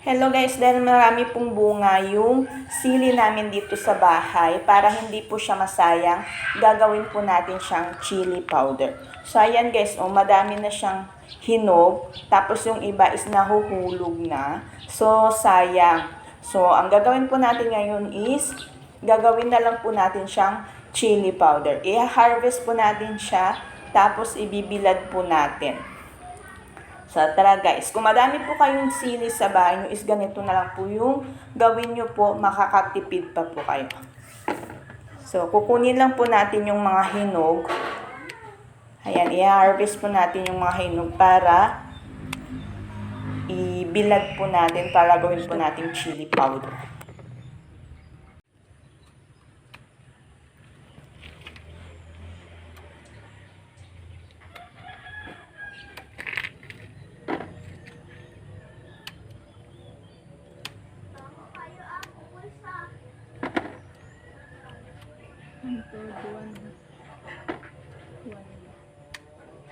Hello guys, dahil marami pong bunga yung sili namin dito sa bahay, para hindi po siya masayang, gagawin po natin siyang chili powder. So ayan guys, madami na siyang hinog, tapos yung iba is nahuhulog na. So sayang. So ang gagawin po natin ngayon is, gagawin na lang po natin siyang chili powder. I-harvest po natin siya, tapos ibibilad po natin. So, tara guys, kung madami po kayong sili sa bahay nyo, is ganito na lang po yung gawin nyo po, makakatipid pa po kayo. So, kukunin lang po natin yung mga hinog. Ayan, i-harvest po natin yung mga hinog para ibilad po natin, para gawin po natin chili powder.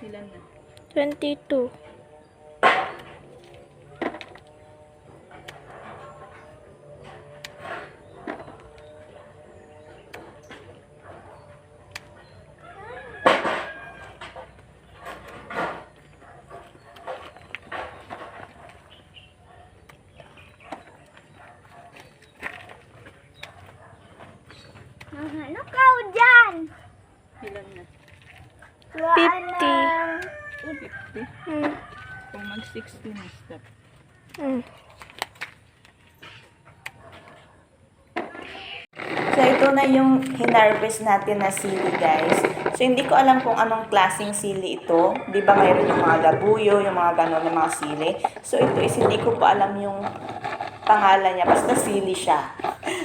Ilan na? 22. Ano ka dyan? Ilan na? 50. 50? Kung mag-60 na step. So, ito na yung hinarvest natin na sili, guys. So, hindi ko alam kung anong klaseng sili ito. Di ba mayroon yung mga labuyo, yung mga ganon na mga sili. So, ito is hindi ko pa alam yung pangalan niya. Basta sili siya.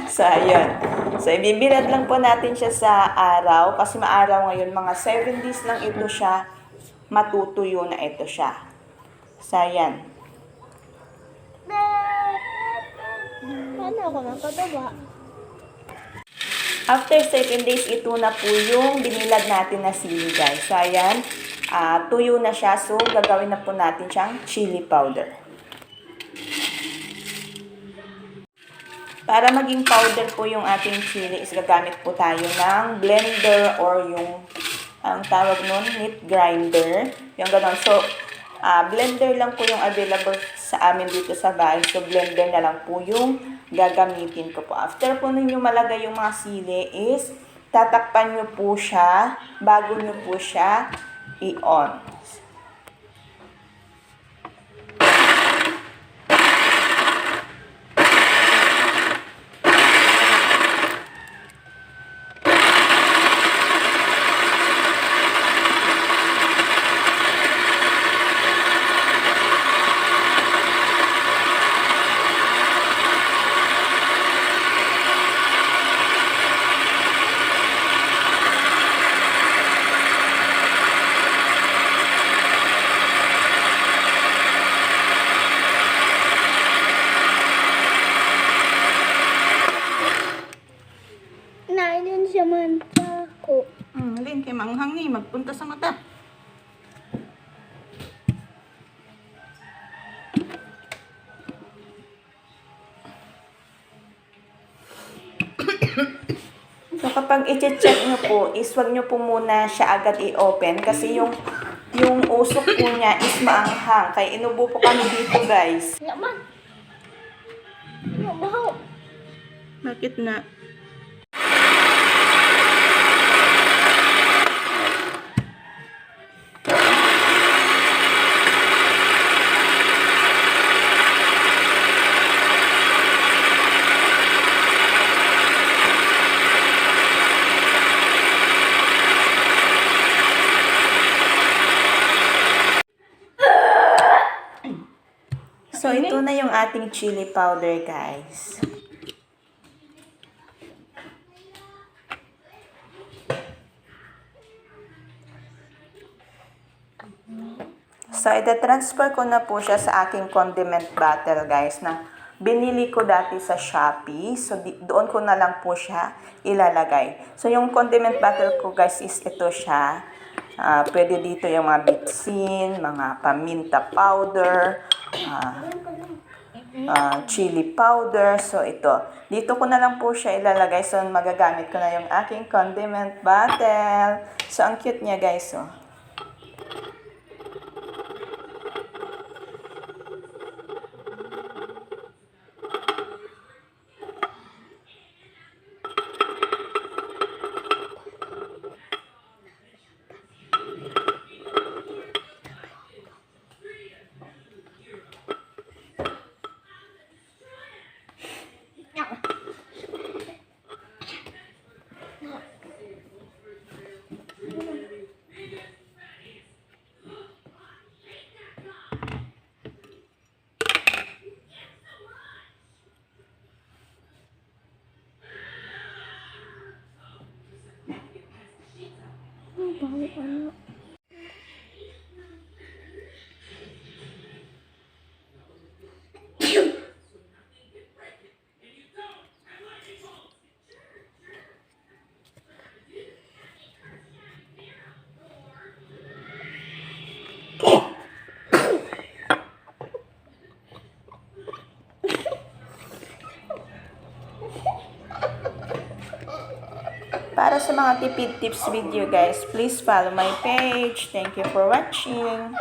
So, ayun. So, ibibilad lang po natin siya sa araw. Kasi maaraw ngayon, mga 7 days lang ito siya. Matutuyo na ito siya. So, ayan. Paano ako nakataba? After 7 days, ito na po yung binilad natin na sili, guys. So, ayan, tuyo na siya. So, gagawin na po natin siyang chili powder. Para maging powder po yung ating chili, is gagamit po tayo ng blender or yung, ang tawag nun, meat grinder. Yung ganon. So, blender lang po yung available sa amin dito sa bahay. So, blender na lang po yung gagamitin ko po. After po ninyo malagay yung mga sili is, tatakpan nyo po siya bago nyo po siya i-on. Nainin siya man ako. Alin, kay manghang ni, magpunta sa mata. So, kapag i-check nyo po, is wag nyo po muna siya agad i-open kasi yung usok po niya is maanghang. Kaya inubo po kami dito, guys. Yaman. Mabaho. Bakit na? So, ito na yung ating chili powder, guys. So, ita-transfer ko na po siya sa aking condiment bottle, guys, na binili ko dati sa Shopee. So, doon ko na lang po siya ilalagay. So, yung condiment bottle ko, guys, is ito siya. Pwede dito yung mga bitsin, mga paminta powder, chili powder. So, ito. Dito ko na lang po siya ilalagay. So, magagamit ko na yung aking condiment bottle. So, ang cute niya, guys. Oh. Para sa mga tipid tips video guys, please follow my page. Thank you for watching.